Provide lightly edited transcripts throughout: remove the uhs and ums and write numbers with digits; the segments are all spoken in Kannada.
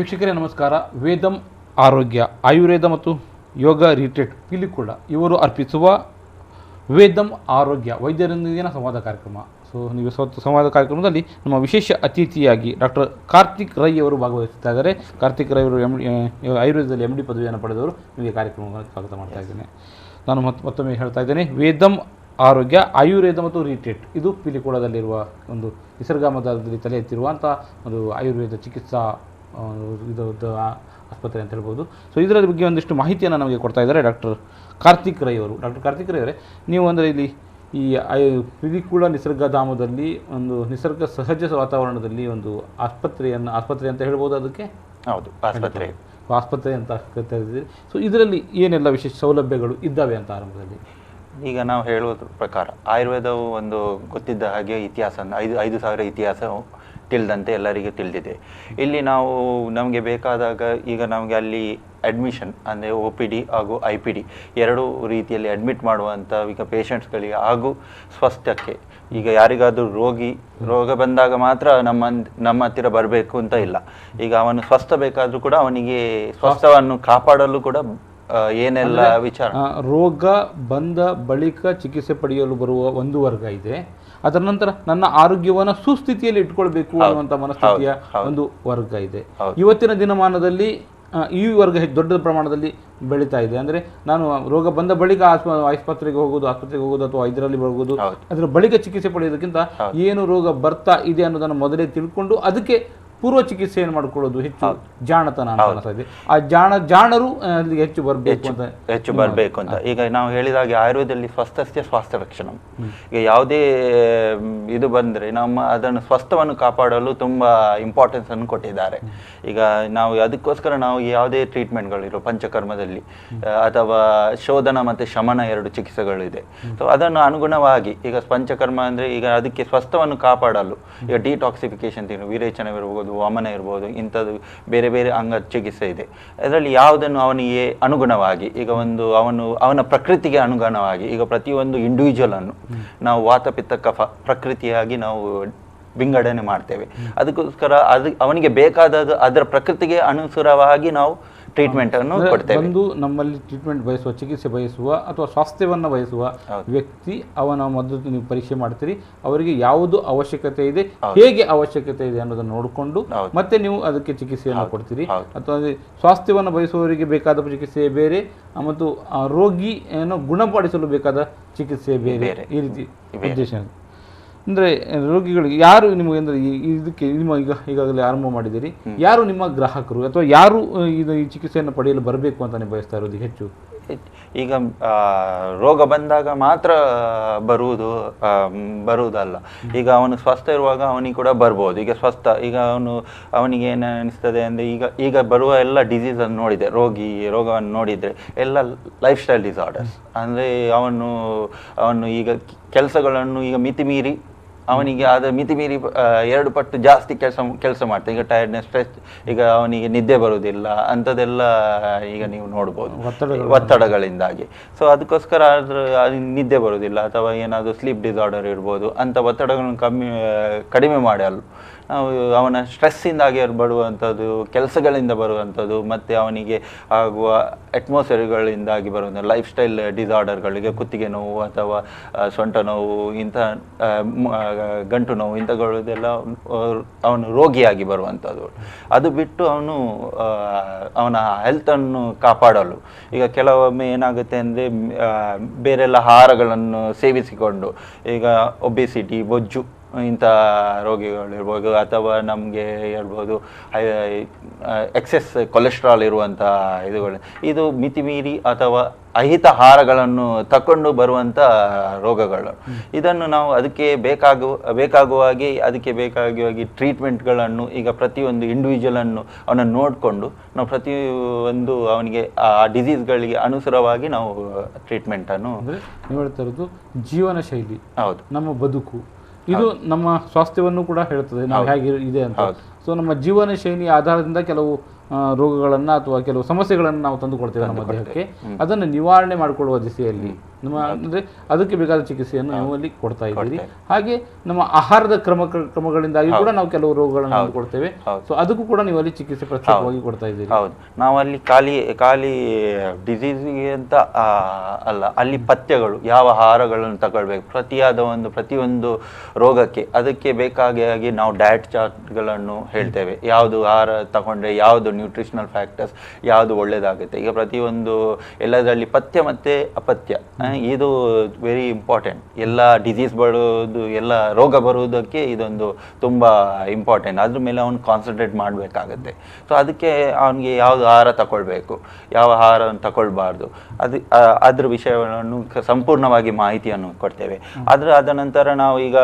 ವೀಕ್ಷಕರೇ ನಮಸ್ಕಾರ. ವೇದಂ ಆರೋಗ್ಯ ಆಯುರ್ವೇದ ಮತ್ತು ಯೋಗ ರಿಟ್ರೀಟ್ ಪಿಲಿಕುಳ ಇವರು ಅರ್ಪಿಸುವ ವೇದಂ ಆರೋಗ್ಯ ವೈದ್ಯರೊಂದಿಗಿನ ಸಂವಾದ ಕಾರ್ಯಕ್ರಮ. ಸೊ ನೀವು ಸಂವಾದ ಕಾರ್ಯಕ್ರಮದಲ್ಲಿ ನಮ್ಮ ವಿಶೇಷ ಅತಿಥಿಯಾಗಿ ಡಾಕ್ಟರ್ ಕಾರ್ತಿಕ್ ರೈ ಅವರು ಭಾಗವಹಿಸ್ತಾ ಇದ್ದಾರೆ. ಕಾರ್ತಿಕ್ ರೈ ಅವರು ಆಯುರ್ವೇದದಲ್ಲಿ MD ಪದವಿಯನ್ನು ಪಡೆದವರು. ನಿಮಗೆ ಕಾರ್ಯಕ್ರಮಕ್ಕೆ ಸ್ವಾಗತ ಮಾಡ್ತಾ ಇದ್ದೇನೆ. ನಾನು ಮತ್ತೊಮ್ಮೆ ಹೇಳ್ತಾ ಇದ್ದೇನೆ, ವೇದಂ ಆರೋಗ್ಯ ಆಯುರ್ವೇದ ಮತ್ತು ರಿಟ್ರೀಟ್ ಇದು ಪಿಲಿಕುಳದಲ್ಲಿರುವ ಒಂದು ನಿಸರ್ಗಾಮದಲ್ಲಿ ತಲೆ ಎತ್ತಿರುವಂಥ ಒಂದು ಆಯುರ್ವೇದ ಚಿಕಿತ್ಸಾ ಇದು ಆಸ್ಪತ್ರೆ ಅಂತ ಹೇಳ್ಬೋದು. ಸೊ ಇದರ ಬಗ್ಗೆ ಒಂದಿಷ್ಟು ಮಾಹಿತಿಯನ್ನು ನಮಗೆ ಕೊಡ್ತಾ ಇದ್ದಾರೆ ಡಾಕ್ಟರ್ ಕಾರ್ತಿಕ್ ರೈ ಅವರು. ಡಾಕ್ಟರ್ ಕಾರ್ತಿಕ್ ರೈ ಅವರೇ, ನೀವು ಅಂದರೆ ಇಲ್ಲಿ ಈ ಪಿಲಿಕುಳ ನಿಸರ್ಗಧಾಮದಲ್ಲಿ ಒಂದು ನಿಸರ್ಗ ಸಹಜ ವಾತಾವರಣದಲ್ಲಿ ಒಂದು ಆಸ್ಪತ್ರೆ ಅಂತ ಹೇಳ್ಬೋದು. ಅದಕ್ಕೆ ಹೌದು, ಆಸ್ಪತ್ರೆ ಅಂತ ಕರಿತಾ ಇದ್ದೀರಿ. ಸೊ ಇದರಲ್ಲಿ ಏನೆಲ್ಲ ವಿಶೇಷ ಸೌಲಭ್ಯಗಳು ಇದ್ದಾವೆ ಅಂತ ಆರಂಭದಲ್ಲಿ? ಈಗ ನಾವು ಹೇಳುವುದ್ರ ಪ್ರಕಾರ ಆಯುರ್ವೇದವು ಒಂದು ಗೊತ್ತಿದ್ದ ಹಾಗೆ ಇತಿಹಾಸ 5,000 ಇತಿಹಾಸ ತಿಳಿದಂತೆ ಎಲ್ಲರಿಗೆ ತಿಳಿದಿದೆ. ಇಲ್ಲಿ ನಮಗೆ ಬೇಕಾದಾಗ ಈಗ ನಮಗೆ ಅಲ್ಲಿ ಅಡ್ಮಿಷನ್ ಅಂದರೆ OPD ಹಾಗೂ IPD ಎರಡೂ ರೀತಿಯಲ್ಲಿ ಅಡ್ಮಿಟ್ ಮಾಡುವಂಥ ಈಗ ಪೇಷಂಟ್ಸ್ಗಳಿಗೆ ಹಾಗೂ ಸ್ವಸ್ಥಕ್ಕೆ ಈಗ ಯಾರಿಗಾದರೂ ರೋಗ ಬಂದಾಗ ಮಾತ್ರ ನಮ್ಮ ಹತ್ತಿರ ಬರಬೇಕು ಅಂತ ಇಲ್ಲ. ಈಗ ಅವನು ಸ್ವಸ್ಥ ಬೇಕಾದರೂ ಕೂಡ ಅವನಿಗೆ ಸ್ವಸ್ಥವನ್ನು ಕಾಪಾಡಲು ಕೂಡ ಏನೆಲ್ಲ ವಿಚಾರ, ರೋಗ ಬಂದ ಬಳಿಕ ಚಿಕಿತ್ಸೆ ಪಡೆಯಲು ಬರುವ ಒಂದು ವರ್ಗ ಇದೆ. ಅದರ ನಂತರ ನನ್ನ ಆರೋಗ್ಯವನ್ನು ಸುಸ್ಥಿತಿಯಲ್ಲಿ ಇಟ್ಕೊಳ್ಬೇಕು ಅನ್ನುವಂಥ ಮನಸ್ಥಿತಿಯ ಒಂದು ವರ್ಗ ಇದೆ. ಇವತ್ತಿನ ದಿನಮಾನದಲ್ಲಿ ಈ ವರ್ಗ ದೊಡ್ಡ ಪ್ರಮಾಣದಲ್ಲಿ ಬೆಳೀತಾ ಇದೆ. ಅಂದರೆ ನಾನು ರೋಗ ಬಂದ ಬಳಿಕ ಆಸ್ಪತ್ರೆಗೆ ಹೋಗೋದು ಅಥವಾ ಇದರಲ್ಲಿ ಬರೋದು, ಅದರ ಬಳಿಕ ಚಿಕಿತ್ಸೆ ಪಡೆಯೋದಕ್ಕಿಂತ ಏನು ರೋಗ ಬರ್ತಾ ಇದೆ ಅನ್ನೋದನ್ನು ಮೊದಲೇ ತಿಳ್ಕೊಂಡು ಅದಕ್ಕೆ ಪೂರ್ವ ಚಿಕಿತ್ಸೆಯನ್ನು ಮಾಡ್ಕೊಳ್ಳೋದು ಹೆಚ್ಚು ಜಾಣತನ ಅನಿಸ್ತಾ ಇದೆ. ಆ ಜಾಣರು ಅಲ್ಲಿಗೆ ಹೆಚ್ಚು ಬರಬೇಕು ಅಂತ ಈಗ ನಾವು ಹೇಳಿದಾಗೆ ಆಯುರ್ವೇದದಲ್ಲಿ ಸ್ವಸ್ಥಸ್ಯ ಸ್ವಾಸ್ಥ್ಯ ರಕ್ಷಣಂ. ಈಗ ಯಾವುದೇ ಇದು ಬಂದರೆ ಅದನ್ನು ಸ್ವಸ್ಥವನ್ನು ಕಾಪಾಡಲು ತುಂಬ ಇಂಪಾರ್ಟೆನ್ಸ್ ಅನ್ನು ಕೊಟ್ಟಿದ್ದಾರೆ. ಈಗ ನಾವು ಅದಕ್ಕೋಸ್ಕರ ನಾವು ಯಾವುದೇ ಟ್ರೀಟ್ಮೆಂಟ್ಗಳಿರೋ ಪಂಚಕರ್ಮದಲ್ಲಿ ಅಥವಾ ಶೋಧನ ಮತ್ತು ಶಮನ 2 ಚಿಕಿತ್ಸೆಗಳಿದೆ. ಸೊ ಅದನ್ನು ಅನುಗುಣವಾಗಿ ಈಗ ಪಂಚಕರ್ಮ ಅಂದರೆ ಈಗ ಅದಕ್ಕೆ ಸ್ವಸ್ಥವನ್ನು ಕಾಪಾಡಲು ಈಗ ಡಿಟಾಕ್ಸಿಫಿಕೇಶನ್ ವಿರೇಚನವಿರ್ಬೋದು, ವಾಮನ ಇರ್ಬೋದು, ಇಂಥದ್ದು ಬೇರೆ ಬೇರೆ ಅಂಗ ಚಿಕಿತ್ಸೆ ಇದೆ. ಅದರಲ್ಲಿ ಯಾವುದನ್ನು ಅವನಿಗೆ ಅನುಗುಣವಾಗಿ ಈಗ ಅವನ ಪ್ರಕೃತಿಗೆ ಅನುಗುಣವಾಗಿ ಈಗ ಪ್ರತಿಯೊಂದು ಇಂಡಿವಿಜುವಲ್ ಅನ್ನು ನಾವು ವಾತ ಪಿತ್ತ ಕಫ ಪ್ರಕೃತಿಯಾಗಿ ನಾವು ವಿಂಗಡಣೆ ಮಾಡ್ತೇವೆ. ಅದಕ್ಕೋಸ್ಕರ ಅವನಿಗೆ ಬೇಕಾದದ್ದು ಅದರ ಪ್ರಕೃತಿಗೆ ಅನುಸಾರವಾಗಿ ನಾವು ಟ್ರೀಟ್ಮೆಂಟ್ ಅನ್ನು ಕೊಡ್ತೇವೆ. ಒಂದು ನಮ್ಮಲ್ಲಿ ಟ್ರೀಟ್ಮೆಂಟ್ ಬಯಸುವ, ಚಿಕಿತ್ಸೆ ಬಯಸುವ ಅಥವಾ ಸ್ವಾಸ್ಥ್ಯವನ್ನು ಬಯಸುವ ವ್ಯಕ್ತಿ ಅವನ ಮೊದಲು ನೀವು ಪರೀಕ್ಷೆ ಮಾಡ್ತೀರಿ. ಅವರಿಗೆ ಯಾವುದು ಅವಶ್ಯಕತೆ ಇದೆ, ಹೇಗೆ ಅವಶ್ಯಕತೆ ಇದೆ ಅನ್ನೋದನ್ನು ನೋಡಿಕೊಂಡು ಮತ್ತೆ ನೀವು ಅದಕ್ಕೆ ಚಿಕಿತ್ಸೆಯನ್ನು ಕೊಡ್ತೀರಿ. ಅಥವಾ ಸ್ವಾಸ್ಥ್ಯವನ್ನು ಬಯಸುವವರಿಗೆ ಬೇಕಾದ ಚಿಕಿತ್ಸೆ ಬೇರೆ ಮತ್ತು ರೋಗಿಯನ್ನು ಗುಣಪಡಿಸಲು ಬೇಕಾದ ಚಿಕಿತ್ಸೆ ಬೇರೆ, ಈ ರೀತಿ ಉದ್ದೇಶ. ಅಂದರೆ ರೋಗಿಗಳಿಗೆ ಯಾರು ನಿಮಗೆ ಅಂದರೆ ಇದಕ್ಕೆ ಈಗಾಗಲೇ ಆರಂಭ ಮಾಡಿದ್ದೀರಿ, ಯಾರು ನಿಮ್ಮ ಗ್ರಾಹಕರು ಅಥವಾ ಯಾರು ಈ ಚಿಕಿತ್ಸೆಯನ್ನು ಪಡೆಯಲು ಬರಬೇಕು ಅಂತ ನೀವು ಬಯಸ್ತಾ ಇರೋದು ಹೆಚ್ಚು? ಈಗ ರೋಗ ಬಂದಾಗ ಮಾತ್ರ ಬರುವುದಲ್ಲ. ಈಗ ಅವನು ಸ್ವಸ್ಥ ಇರುವಾಗ ಅವನಿಗೆ ಕೂಡ ಬರ್ಬೋದು. ಈಗ ಈಗ ಅವನಿಗೆ ಏನು ಅನಿಸ್ತದೆ ಅಂದರೆ ಈಗ ಬರುವ ಎಲ್ಲ ಡಿಸೀಸನ್ನು ನೋಡಿದೆ, ರೋಗವನ್ನು ನೋಡಿದರೆ ಎಲ್ಲ ಲೈಫ್ ಸ್ಟೈಲ್ ಡಿಸಾರ್ಡರ್ಸ್. ಅಂದರೆ ಅವನು ಈಗ ಕೆಲಸಗಳನ್ನು ಈಗ ಮಿತಿಮೀರಿ ಅವನಿಗೆ ಮಿತಿಮೀರಿ 2 ಪಟ್ಟು ಜಾಸ್ತಿ ಕೆಲಸ ಮಾಡ್ತಾನೆ. ಈಗ ಟೈರ್ಡ್ನೆಸ್, ಸ್ಟ್ರೆಸ್, ಈಗ ಅವನಿಗೆ ನಿದ್ದೆ ಬರುವುದಿಲ್ಲ, ಅಂಥದ್ದೆಲ್ಲ ಈಗ ನೀವು ನೋಡ್ಬೋದು ಒತ್ತಡಗಳಿಂದಾಗಿ. ಸೊ ಅದಕ್ಕೋಸ್ಕರ ನಿದ್ದೆ ಬರುವುದಿಲ್ಲ ಅಥವಾ ಏನಾದರೂ ಸ್ಲೀಪ್ ಡಿಸಾರ್ಡರ್ ಇರ್ಬೋದು. ಅಂಥ ಒತ್ತಡಗಳನ್ನು ಕಡಿಮೆ ಮಾಡಲು ನಾವು ಅವನ ಸ್ಟ್ರೆಸ್ಸಿಂದಾಗಿ ಬರುವಂಥದ್ದು, ಕೆಲಸಗಳಿಂದ ಬರುವಂಥದ್ದು, ಮತ್ತು ಅವನಿಗೆ ಆಗುವ ಅಟ್ಮಾಸ್ಫಿಯರ್ಗಳಿಂದಾಗಿ ಬರುವಂಥ ಲೈಫ್ ಸ್ಟೈಲ್ ಡಿಸಾರ್ಡರ್ಗಳಿಗೆ ಕುತ್ತಿಗೆ ನೋವು ಅಥವಾ ಸೊಂಟ ನೋವು, ಇಂಥ ಗಂಟು ನೋವು, ಇಂಥವುಗಳದೆಲ್ಲ ಅವನು ರೋಗಿಯಾಗಿ ಬರುವಂಥದ್ದು. ಅದು ಬಿಟ್ಟು ಅವನ ಹೆಲ್ತನ್ನು ಕಾಪಾಡಲು ಈಗ ಕೆಲವೊಮ್ಮೆ ಏನಾಗುತ್ತೆ ಅಂದರೆ ಬೇರೆಲ್ಲ ಆಹಾರಗಳನ್ನು ಸೇವಿಸಿಕೊಂಡು ಈಗ ಒಬೆಸಿಟಿ, ಬೊಜ್ಜು ಇಂಥ ರೋಗಿಗಳಿರ್ಬೋದು ಅಥವಾ ನಮಗೆ ಹೇಳ್ಬೋದು ಎಕ್ಸೆಸ್ ಕೊಲೆಸ್ಟ್ರಾಲ್ ಇರುವಂಥ ಇದು ಮಿತಿಮೀರಿ ಅಥವಾ ಅಹಿತ ಆಹಾರಗಳನ್ನು ತಕೊಂಡು ಬರುವಂಥ ರೋಗಗಳು. ಇದನ್ನು ನಾವು ಅದಕ್ಕೆ ಬೇಕಾಗುವಾಗಿ ಟ್ರೀಟ್ಮೆಂಟ್ಗಳನ್ನು ಈಗ ಪ್ರತಿಯೊಂದು ಇಂಡಿವಿಜುವಲನ್ನು ಅವನನ್ನು ನೋಡಿಕೊಂಡು ನಾವು ಪ್ರತಿಯೊಂದು ಅವನಿಗೆ ಆ ಡಿಸೀಸ್ಗಳಿಗೆ ಅನುಸಾರವಾಗಿ ನಾವು ಟ್ರೀಟ್ಮೆಂಟನ್ನು ಹೇಳ್ತಾ ಇರೋದು. ಜೀವನ ಶೈಲಿ, ಹೌದು, ನಮ್ಮ ಬದುಕು ಇದು ನಮ್ಮ ಸ್ವಾಸ್ಥ್ಯವನ್ನು ಕೂಡ ಹೇಳ್ತದೆ ನಾವು ಹೇಗೆ ಇದೆ ಅಂತ. ಸೊ ನಮ್ಮ ಜೀವನ ಶೈಲಿಯ ಆಧಾರದಿಂದ ಕೆಲವು ರೋಗಗಳನ್ನು ಅಥವಾ ಕೆಲವು ಸಮಸ್ಯೆಗಳನ್ನು ನಾವು ತಂದುಕೊಡ್ತೇವೆ ನಮ್ಮ ದೇಹಕ್ಕೆ, ಅದನ್ನು ನಿವಾರಣೆ ಮಾಡಿಕೊಳ್ಳುವ ದಿಸೆಯಲ್ಲಿ ನಮ್ಮ ಅಂದರೆ ಅದಕ್ಕೆ ಬೇಕಾದ ಚಿಕಿತ್ಸೆಯನ್ನು ನೀವಲ್ಲಿ ಕೊಡ್ತಾ ಇದ್ದೀರಿ. ಹಾಗೆ ನಮ್ಮ ಆಹಾರದ ಕ್ರಮಗಳಿಂದಾಗಿ ಕೂಡ ನಾವು ಕೆಲವು ರೋಗಗಳನ್ನು ತಂದುಕೊಡ್ತೇವೆ. ಸೊ ಅದಕ್ಕೂ ಕೂಡ ನೀವು ಅಲ್ಲಿ ಚಿಕಿತ್ಸೆ ಪ್ರತ್ಯೇಕವಾಗಿ ಕೊಡ್ತಾ ಇದ್ದೀರಿ. ಹೌದು, ನಾವು ಅಲ್ಲಿ ಖಾಲಿ ಡಿಸೀಸ್ಗೆ ಅಂತ ಅಲ್ಲ, ಅಲ್ಲಿ ಪಥ್ಯಗಳು ಯಾವ ಆಹಾರಗಳನ್ನು ತಗೊಳ್ಬೇಕು ಪ್ರತಿಯೊಂದು ರೋಗಕ್ಕೆ ಅದಕ್ಕೆ ಬೇಕಾಗಿ ನಾವು ಡಯಟ್ ಚಾರ್ಟ್ಗಳನ್ನು ಹೇಳ್ತೇವೆ. ಯಾವುದು ಆಹಾರ ತಗೊಂಡ್ರೆ ಯಾವುದು ನ್ಯೂಟ್ರಿಷನಲ್ ಫ್ಯಾಕ್ಟರ್ಸ್ ಯಾವುದು ಒಳ್ಳೇದಾಗುತ್ತೆ. ಈಗ ಪ್ರತಿಯೊಂದು ಎಲ್ಲದರಲ್ಲಿ ಪಥ್ಯ ಮತ್ತು ಅಪಥ್ಯ ಇದು ವೆರಿ ಇಂಪಾರ್ಟೆಂಟ್. ಎಲ್ಲ ಡಿಸೀಸ್ ಬರೋದು ಎಲ್ಲ ರೋಗ ಬರುವುದಕ್ಕೆ ಇದೊಂದು ತುಂಬ ಇಂಪಾರ್ಟೆಂಟ್. ಅದ್ರ ಮೇಲೆ ಅವನು ಕಾನ್ಸಂಟ್ರೇಟ್ ಮಾಡಬೇಕಾಗತ್ತೆ. ಸೊ ಅದಕ್ಕೆ ಅವನಿಗೆ ಯಾವುದು ಆಹಾರ ತಗೊಳ್ಬೇಕು, ಯಾವ ಆಹಾರವನ್ನು ತಗೊಳ್ಬಾರ್ದು, ಅದ್ರ ವಿಷಯಗಳನ್ನು ಸಂಪೂರ್ಣವಾಗಿ ಮಾಹಿತಿಯನ್ನು ಕೊಡ್ತೇವೆ. ಅದ ನಂತರ ನಾವು ಈಗ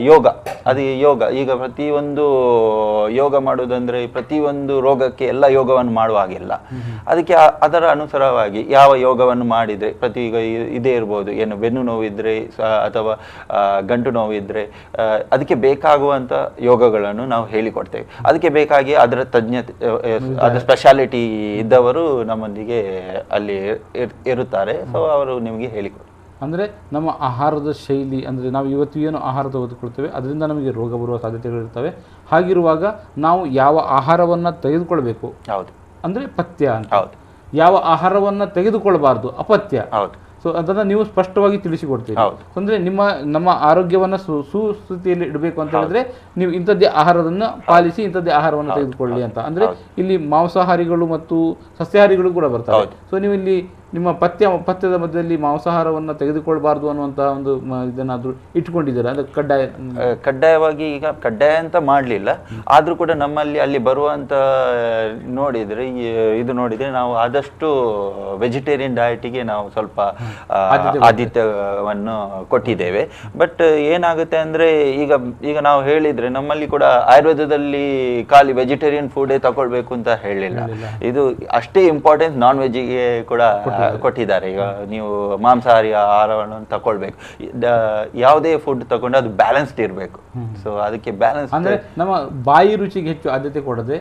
ಯೋಗ ಈಗ ಪ್ರತಿಯೊಂದು ಯೋಗ ಮಾಡೋದಂದ್ರೆ ಪ್ರತಿಯೊಂದು ರೋಗಕ್ಕೆ ಎಲ್ಲ ಯೋಗವನ್ನು ಮಾಡುವಾಗಿಲ್ಲ. ಅದಕ್ಕೆ ಅದರ ಅನುಸಾರವಾಗಿ ಯಾವ ಯೋಗವನ್ನು ಮಾಡಿದರೆ ಈಗ ಇದೇ ಇರ್ಬೋದು, ಏನು ಬೆನ್ನು ನೋವಿದ್ರೆ ಅಥವಾ ಗಂಟು ನೋವಿದ್ರೆ ಅದಕ್ಕೆ ಬೇಕಾಗುವಂಥ ಯೋಗಗಳನ್ನು ನಾವು ಹೇಳಿಕೊಡ್ತೇವೆ. ಅದಕ್ಕೆ ಬೇಕಾಗಿ ಅದರ ತಜ್ಞತೆ ಅದರ ಸ್ಪೆಷಾಲಿಟಿ ಇದ್ದವರು ನಮ್ಮೊಂದಿಗೆ ಅಲ್ಲಿ ಇರುತ್ತಾರೆ. ಸೊ ಅವರು ನಿಮಗೆ ಹೇಳಿಕೊಡ್ತಾರೆ. ಅಂದರೆ ನಮ್ಮ ಆಹಾರದ ಶೈಲಿ, ಅಂದರೆ ನಾವು ಇವತ್ತು ಏನು ಆಹಾರ ತೆಗೆದುಕೊಳ್ತೇವೆ ಅದರಿಂದ ನಮಗೆ ರೋಗ ಬರುವ ಸಾಧ್ಯತೆಗಳಿರ್ತವೆ. ಹಾಗಿರುವಾಗ ನಾವು ಯಾವ ಆಹಾರವನ್ನು ತೆಗೆದುಕೊಳ್ಬೇಕು, ಹೌದು, ಅಂದರೆ ಪಥ್ಯ ಅಂತ, ಹೌದು, ಯಾವ ಆಹಾರವನ್ನು ತೆಗೆದುಕೊಳ್ಬಾರ್ದು ಅಪಥ್ಯ, ಹೌದು. ಸೊ ಅದನ್ನು ನೀವು ಸ್ಪಷ್ಟವಾಗಿ ತಿಳಿಸಿಕೊಡ್ತೀರಿ. ಅಂದರೆ ನಮ್ಮ ಆರೋಗ್ಯವನ್ನು ಸುಸ್ಥಿತಿಯಲ್ಲಿ ಇಡಬೇಕು ಅಂತ ಹೇಳಿದ್ರೆ ನೀವು ಇಂಥದ್ದೇ ಆಹಾರವನ್ನು ಪಾಲಿಸಿ ಇಂಥದ್ದೇ ಆಹಾರವನ್ನು ತೆಗೆದುಕೊಳ್ಳಿ ಅಂತ. ಅಂದರೆ ಇಲ್ಲಿ ಮಾಂಸಾಹಾರಿಗಳು ಮತ್ತು ಸಸ್ಯಾಹಾರಿಗಳು ಕೂಡ ಬರ್ತಾರೆ. ಸೊ ನೀವು ಇಲ್ಲಿ ನಿಮ್ಮ ಪಥ್ಯದ ಮಧ್ಯದಲ್ಲಿ ಮಾಂಸಾಹಾರವನ್ನು ತೆಗೆದುಕೊಳ್ಬಾರ್ದು ಅನ್ನುವಂಥ ಒಂದು ಇದನ್ನಾದರೂ ಇಟ್ಕೊಂಡಿದ್ದೀರಾ? ಅಂದರೆ ಕಡ್ಡಾಯವಾಗಿ ಈಗ ಕಡ್ಡಾಯ ಅಂತ ಮಾಡಲಿಲ್ಲ, ಆದರೂ ಕೂಡ ನಮ್ಮಲ್ಲಿ ಅಲ್ಲಿ ಬರುವಂಥ ನೋಡಿದರೆ ನಾವು ಆದಷ್ಟು ವೆಜಿಟೇರಿಯನ್ ಡಯಟಿಗೆ ನಾವು ಸ್ವಲ್ಪ ಆದ್ಯತೆಯನ್ನು ಕೊಟ್ಟಿದ್ದೇವೆ. ಬಟ್ ಏನಾಗುತ್ತೆ ಅಂದರೆ ಈಗ ನಾವು ಹೇಳಿದರೆ ನಮ್ಮಲ್ಲಿ ಕೂಡ ಆಯುರ್ವೇದದಲ್ಲಿ ಖಾಲಿ ವೆಜಿಟೇರಿಯನ್ ಫುಡೇ ತಗೊಳ್ಬೇಕು ಅಂತ ಹೇಳಿಲ್ಲ. ಇದು ಅಷ್ಟೇ ಇಂಪಾರ್ಟೆನ್ಸ್ ನಾನ್ ವೆಜ್ಜಿಗೆ ಕೂಡ ಕೊಟ್ಟಿದ್ದಾರೆ. ಈಗ ನೀವು ಮಾಂಸಾಹಾರಿ ಆಹಾರವನ್ನು ತಗೊಳ್ಬೇಕು, ಯಾವುದೇ ಫುಡ್ ತಗೊಂಡು ಅದು ಬ್ಯಾಲೆನ್ಸ್ಡ್ ಇರಬೇಕು. ಸೊ ಅದಕ್ಕೆ ಬ್ಯಾಲೆನ್ಸ್ ಅಂದ್ರೆ ನಮ್ಮ ಬಾಯಿ ರುಚಿಗೆ ಹೆಚ್ಚು ಆದ್ಯತೆ ಕೊಡದೆ,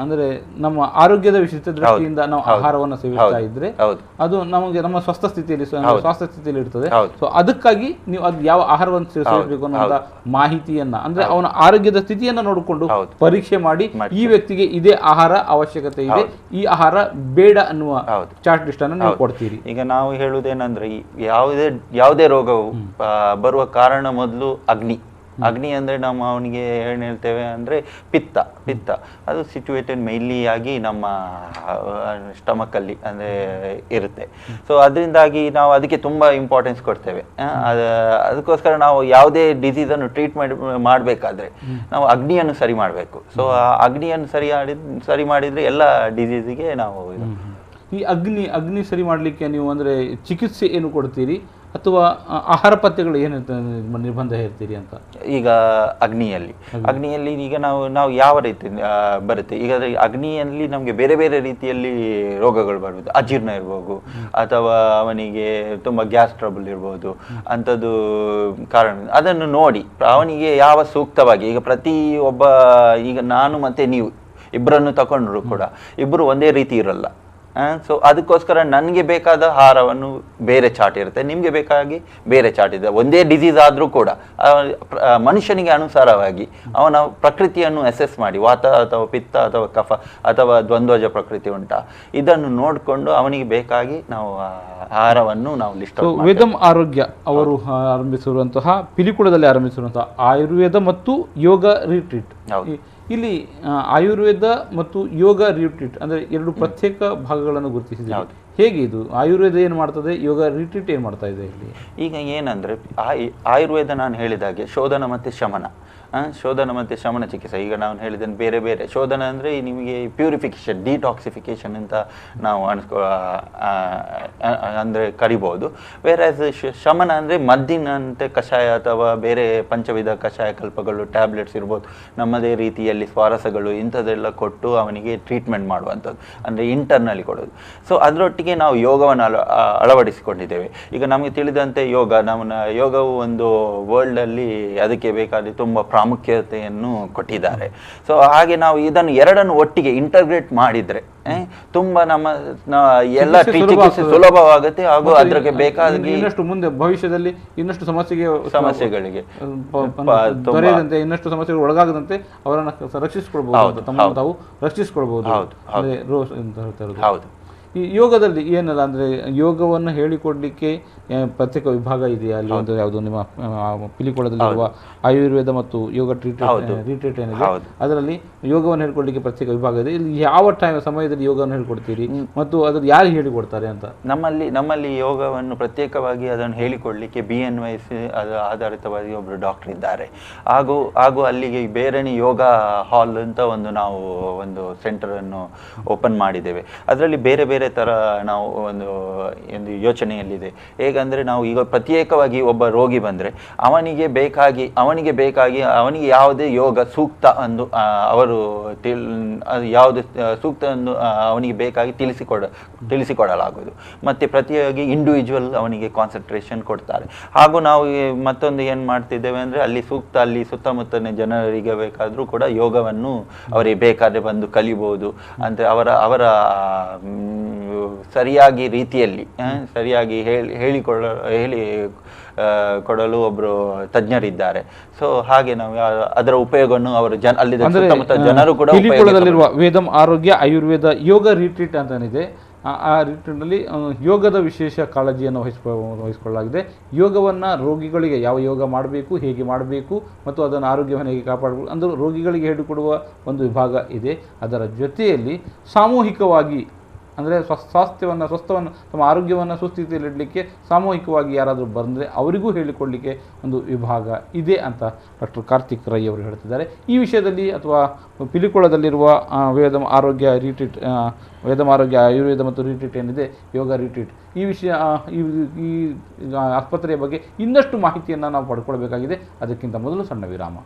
ಅಂದ್ರೆ ನಮ್ಮ ಆರೋಗ್ಯದ ವಿಶಿಷ್ಟ ದೃಷ್ಟಿಯಿಂದ ನಾವು ಆಹಾರವನ್ನು ಸೇವಿಸ್ತಾ ಇದ್ರೆ ಅದು ನಮಗೆ ನಮ್ಮ ಸ್ವಾಸ್ಥ್ಯ ಸ್ಥಿತಿಯಲ್ಲಿ ಇರ್ತದೆ. ಸೊ ಅದಕ್ಕಾಗಿ ನೀವು ಅದು ಯಾವ ಆಹಾರವನ್ನು ಸೇವಿಸಬೇಕು ಅನ್ನೋ ಮಾಹಿತಿಯನ್ನ, ಅಂದ್ರೆ ಅವನ ಆರೋಗ್ಯದ ಸ್ಥಿತಿಯನ್ನ ನೋಡಿಕೊಂಡು ಪರೀಕ್ಷೆ ಮಾಡಿ ಈ ವ್ಯಕ್ತಿಗೆ ಇದೇ ಆಹಾರ ಅವಶ್ಯಕತೆ ಇದೆ, ಈ ಆಹಾರ ಬೇಡ ಅನ್ನುವ ಚಾರ್ಟ್ ಲಿಸ್ಟ್ ಅನ್ನು ನೀವು ಕೊಡ್ತೀರಿ. ಈಗ ನಾವು ಹೇಳುವುದೇನಂದ್ರೆ ಯಾವುದೇ ರೋಗವು ಬರುವ ಕಾರಣ ಮೊದಲು ಅಗ್ನಿ ಅಂದ್ರೆ ನಾವು ಅವನಿಗೆ ಏನು ಹೇಳ್ತೇವೆ ಅಂದ್ರೆ ಪಿತ್ತ ಅದು ಸಿಚುವೇಟೆಡ್ ಮೈನ್ಲಿ ಆಗಿ ನಮ್ಮ ಸ್ಟಮಕ್ ಅಲ್ಲಿ ಅಂದ್ರೆ ಇರುತ್ತೆ. ಸೊ ಅದರಿಂದಾಗಿ ನಾವು ಅದಕ್ಕೆ ತುಂಬಾ ಇಂಪಾರ್ಟೆನ್ಸ್ ಕೊಡ್ತೇವೆ. ಅದಕ್ಕೋಸ್ಕರ ನಾವು ಯಾವುದೇ ಡಿಸೀಸ್ ಅನ್ನು ಟ್ರೀಟ್ ಮಾಡಬೇಕಾದ್ರೆ ನಾವು ಅಗ್ನಿಯನ್ನು ಸರಿ ಮಾಡಬೇಕು. ಸೊ ಆ ಅಗ್ನಿಯನ್ನು ಸರಿ ಮಾಡಿದ್ರೆ ಎಲ್ಲ ಡಿಸೀಸಿಗೆ ನಾವು ಈ ಅಗ್ನಿ ಸರಿ ಮಾಡಲಿಕ್ಕೆ ನೀವು ಅಂದರೆ ಚಿಕಿತ್ಸೆ ಏನು ಕೊಡ್ತೀರಿ ಅಥವಾ ಆಹಾರ ಪಥ್ಯಗಳು ಏನು ನಿರ್ಬಂಧ ಹೇಳ್ತೀರಿ ಅಂತ? ಈಗ ಅಗ್ನಿಯಲ್ಲಿ ಈಗ ನಾವು ಯಾವ ರೀತಿ ಬರುತ್ತೆ, ಈಗ ಅಗ್ನಿಯಲ್ಲಿ ನಮಗೆ ಬೇರೆ ಬೇರೆ ರೀತಿಯಲ್ಲಿ ರೋಗಗಳು ಬರ್ಬೋದು. ಅಜೀರ್ಣ ಇರ್ಬೋದು ಅಥವಾ ಅವನಿಗೆ ತುಂಬ ಗ್ಯಾಸ್ ಟ್ರಬಲ್ ಇರ್ಬೋದು. ಅಂಥದ್ದು ಕಾರಣ ಅದನ್ನು ನೋಡಿ ಅವನಿಗೆ ಯಾವ ಸೂಕ್ತವಾಗಿ, ಈಗ ನಾನು ಮತ್ತೆ ನೀವು ಇಬ್ಬರನ್ನು ತಗೊಂಡ್ರು ಕೂಡ ಇಬ್ಬರು ಒಂದೇ ರೀತಿ ಇರಲ್ಲ. ಸೊ ಅದಕ್ಕೋಸ್ಕರ ನನಗೆ ಬೇಕಾದ ಆಹಾರವನ್ನು ಬೇರೆ ಚಾಟ್ ಇರುತ್ತೆ, ನಿಮಗೆ ಬೇಕಾಗಿ ಬೇರೆ ಚಾಟ್ ಇದೆ. ಒಂದೇ ಡಿಸೀಸ್ ಆದರೂ ಕೂಡ ಮನುಷ್ಯನಿಗೆ ಅನುಸಾರವಾಗಿ ಅವನ ಪ್ರಕೃತಿಯನ್ನು ಅಸೆಸ್ ಮಾಡಿ, ವಾತ ಅಥವಾ ಪಿತ್ತ ಅಥವಾ ಕಫ ಅಥವಾ ದ್ವಂದ್ವಜ ಪ್ರಕೃತಿ ಉಂಟಾ ಇದನ್ನು ನೋಡಿಕೊಂಡು ಅವನಿಗೆ ಬೇಕಾಗಿ ನಾವು ಆಹಾರವನ್ನು ನಾವು ಲಿಸ್ಟ್. ವೇದಂ ಆರೋಗ್ಯ ಅವರು ಆರಂಭಿಸಿರುವಂತಹ ಪಿಲಿಕುಳದಲ್ಲಿ ಆರಂಭಿಸಿರುವಂತಹ ಆಯುರ್ವೇದ ಮತ್ತು ಯೋಗ ರಿಟ್ರೀಟ್, ಇಲ್ಲಿ ಆಯುರ್ವೇದ ಮತ್ತು ಯೋಗ ರಿಟ್ರೀಟ್ ಅಂದರೆ ಎರಡು ಪ್ರತ್ಯೇಕ ಭಾಗಗಳನ್ನು ಗುರುತಿಸಿದೆ. ಹೇಗೆ ಇದು ಆಯುರ್ವೇದ ಏನು ಮಾಡ್ತದೆ, ಯೋಗ ರಿಟ್ರೀಟ್ ಏನು ಮಾಡ್ತಾ ಇದೆ ಇಲ್ಲಿ? ಈಗ ಏನಂದರೆ ಆಯುರ್ವೇದ ನಾನು ಹೇಳಿದಾಗೆ ಶೋಧನ ಮತ್ತು ಶಮನ ಚಿಕಿತ್ಸೆ. ಈಗ ನಾನು ಹೇಳಿದ್ದೇನೆ ಬೇರೆ ಬೇರೆ ಶೋಧನ ಅಂದರೆ ನಿಮಗೆ ಪ್ಯೂರಿಫಿಕೇಶನ್, ಡಿಟಾಕ್ಸಿಫಿಕೇಶನ್ ಅಂತ ನಾವು ಅಂದರೆ ಕರಿಬೋದು. ವೇರಾಸ್ ಶಮನ ಅಂದರೆ ಮದ್ದಿನಂತೆ ಕಷಾಯ ಅಥವಾ ಬೇರೆ ಪಂಚವಿಧ ಕಷಾಯ ಕಲ್ಪಗಳು, ಟ್ಯಾಬ್ಲೆಟ್ಸ್ ಇರ್ಬೋದು, ನಮ್ಮದೇ ರೀತಿಯಲ್ಲಿ ಸ್ವಾರಸಗಳು ಇಂಥದ್ದೆಲ್ಲ ಕೊಟ್ಟು ಅವನಿಗೆ ಟ್ರೀಟ್ಮೆಂಟ್ ಮಾಡುವಂಥದ್ದು, ಅಂದರೆ ಇಂಟರ್ನಲಿ ಕೊಡೋದು. ಸೊ ಅದರೊಟ್ಟಿಗೆ ನಾವು ಯೋಗವನ್ನು ಅಳವಡಿಸಿಕೊಂಡಿದ್ದೇವೆ. ಈಗ ನಮಗೆ ತಿಳಿದಂತೆ ಯೋಗವು ಒಂದು ವರ್ಲ್ಡಲ್ಲಿ ಅದಕ್ಕೆ ಬೇಕಾದ ತುಂಬ ಪ್ರಾಮುಖ್ಯತೆಯನ್ನು ಕೊಟ್ಟಿದ್ದಾರೆ. ಸೊ ಹಾಗೆ ನಾವು ಇದನ್ನು ಎರಡನ್ನು ಒಟ್ಟಿಗೆ ಇಂಟಗ್ರೇಟ್ ಮಾಡಿದ್ರೆ ತುಂಬಾ ಎಲ್ಲ ಚಿಕಿತ್ಸೆ ಸುಲಭವಾಗುತ್ತೆ ಹಾಗೂ ಅದಕ್ಕೆ ಬೇಕಾದ ಇನ್ನಷ್ಟು ಮುಂದೆ ಭವಿಷ್ಯದಲ್ಲಿ ಇನ್ನಷ್ಟು ಸಮಸ್ಯೆಗಳಿಗೆ ಇನ್ನಷ್ಟು ಸಮಸ್ಯೆಗಳು ಒಳಗಾಗದಂತೆ ಅವರನ್ನು ರಕ್ಷಿಸಿಕೊಳ್ಬಹುದು, ತಮ್ಮನ್ನು ತಾವು ರಕ್ಷಿಸಿಕೊಳ್ಬಹುದು. ಹೌದು. ಈ ಯೋಗದಲ್ಲಿ ಏನಲ್ಲ ಅಂದ್ರೆ ಯೋಗವನ್ನು ಹೇಳಿಕೊಡ್ಲಿಕ್ಕೆ ಪ್ರತ್ಯೇಕ ವಿಭಾಗ ಇದೆಯಾ ಅಲ್ಲಿ? ಒಂದು ಯಾವುದು ನಿಮ್ಮ ಪಿಲಿಕುಳದಲ್ಲಿರುವ ಆಯುರ್ವೇದ ಮತ್ತು ಯೋಗ ರಿಟ್ರೀಟ್ ಏನಿದೆ ಅದರಲ್ಲಿ ಯೋಗವನ್ನು ಹೇಳ್ಕೊಡ್ಲಿಕ್ಕೆ ಪ್ರತ್ಯೇಕ ವಿಭಾಗ ಇದೆ. ಇಲ್ಲಿ ಯಾವ ಸಮಯದಲ್ಲಿ ಯೋಗವನ್ನು ಹೇಳ್ಕೊಡ್ತೀರಿ ಮತ್ತು ಅದನ್ನು ಯಾರು ಹೇಳಿಕೊಡ್ತಾರೆ ಅಂತ? ನಮ್ಮಲ್ಲಿ ಯೋಗವನ್ನು ಪ್ರತ್ಯೇಕವಾಗಿ ಅದನ್ನು ಹೇಳಿಕೊಡ್ಲಿಕ್ಕೆ BNYS ಆಧಾರಿತವಾಗಿ ಒಬ್ಬರು ಡಾಕ್ಟರ್ ಇದ್ದಾರೆ. ಹಾಗೂ ಅಲ್ಲಿಗೆ ಬೇರೆನೆ ಯೋಗ ಹಾಲ್ ಅಂತ ನಾವು ಒಂದು ಸೆಂಟರ್ ಅನ್ನು ಓಪನ್ ಮಾಡಿದ್ದೇವೆ. ಅದರಲ್ಲಿ ಬೇರೆ ಬೇರೆ ತರ ನಾವು ಒಂದು ಯೋಚನೆಯಲ್ಲಿದೆ. ಹೇಗಂದ್ರೆ ನಾವು ಈಗ ಪ್ರತ್ಯೇಕವಾಗಿ ಒಬ್ಬ ರೋಗಿ ಬಂದ್ರೆ ಅವನಿಗೆ ಬೇಕಾಗಿ ಅವನಿಗೆ ಯಾವುದೇ ಯೋಗ ಸೂಕ್ತ ಎಂದು ಅವರು ಯಾವುದು ಸೂಕ್ತ ಎಂದು ಅವನಿಗೆ ಬೇಕಾಗಿ ತಿಳಿಸಿಕೊಡಲಾಗುವುದು. ಮತ್ತೆ ಪ್ರತಿಯಾಗಿ ಇಂಡಿವಿಜುವಲ್ ಅವನಿಗೆ ಕಾನ್ಸಂಟ್ರೇಷನ್ ಕೊಡ್ತಾರೆ. ಹಾಗೂ ನಾವು ಮತ್ತೊಂದು ಏನು ಮಾಡ್ತಿದ್ದೇವೆ ಅಂದರೆ ಅಲ್ಲಿ ಸುತ್ತಮುತ್ತಲಿನ ಜನರಿಗೆ ಬೇಕಾದರೂ ಕೂಡ ಯೋಗವನ್ನು ಅವರಿಗೆ ಬೇಕಾದರೆ ಬಂದು ಕಲಿಬೋದು ಅಂದರೆ ಅವರ ಸರಿಯಾಗಿ ರೀತಿಯಲ್ಲಿ ಸರಿಯಾಗಿ ಕೊಡಲು ಒಬ್ಬರು ತಜ್ಞರಿದ್ದಾರೆ. ಸೊ ಹಾಗೆ ನಾವು ಅದರ ಉಪಯೋಗವನ್ನು ಅವರು ಅಲ್ಲಿದ್ದ ಸುತ್ತಮುತ್ತ ಜನರು ಕೂಡ ಪಿಲಿಕುಳದಲ್ಲಿರುವ ವೇದಂ ಆರೋಗ್ಯ ಆಯುರ್ವೇದ ಯೋಗ ರಿಟ್ರೀಟ್ ಅಂತನಿದೆ. ಆ ರಿಟ್ರೀಟ್ನಲ್ಲಿ ಯೋಗದ ವಿಶೇಷ ಕಾಳಜಿಯನ್ನು ವಹಿಸಿಕೊಳ್ಳಲಾಗಿದೆ. ಯೋಗವನ್ನು ರೋಗಿಗಳಿಗೆ ಯಾವ ಯೋಗ ಮಾಡಬೇಕು, ಹೇಗೆ ಮಾಡಬೇಕು ಮತ್ತು ಅದನ್ನು ಆರೋಗ್ಯವನ್ನು ಹೇಗೆ ಕಾಪಾಡಬೇಕು ಅಂದರೆ ರೋಗಿಗಳಿಗೆ ಹೇಳಿಕೊಡುವ ಒಂದು ವಿಭಾಗ ಇದೆ. ಅದರ ಜೊತೆಯಲ್ಲಿ ಸಾಮೂಹಿಕವಾಗಿ ಅಂದರೆ ಸ್ವಸ್ಥವನ್ನು ತಮ್ಮ ಆರೋಗ್ಯವನ್ನು ಸುಸ್ಥಿತಿಯಲ್ಲಿಡಲಿಕ್ಕೆ ಸಾಮೂಹಿಕವಾಗಿ ಯಾರಾದರೂ ಬಂದರೆ ಅವರಿಗೂ ಹೇಳಿಕೊಡಲಿಕ್ಕೆ ಒಂದು ವಿಭಾಗ ಇದೆ ಅಂತ ಡಾಕ್ಟರ್ ಕಾರ್ತಿಕ್ ರೈ ಅವರು ಹೇಳ್ತಿದ್ದಾರೆ. ಈ ವಿಷಯದಲ್ಲಿ ಅಥವಾ ಪಿಲಿಕುಳದಲ್ಲಿರುವ ವೇದಂ ಆರೋಗ್ಯ ಆಯುರ್ವೇದ ಮತ್ತು ರಿಟ್ರೀಟ್ ಏನಿದೆ ಯೋಗ ರಿಟ್ರೀಟ್ ಈ ವಿಷಯ ಈ ಆಸ್ಪತ್ರೆಯ ಬಗ್ಗೆ ಇನ್ನಷ್ಟು ಮಾಹಿತಿಯನ್ನು ನಾವು ಪಡ್ಕೊಳ್ಬೇಕಾಗಿದೆ. ಅದಕ್ಕಿಂತ ಮೊದಲು ಸಣ್ಣ ವಿರಾಮ.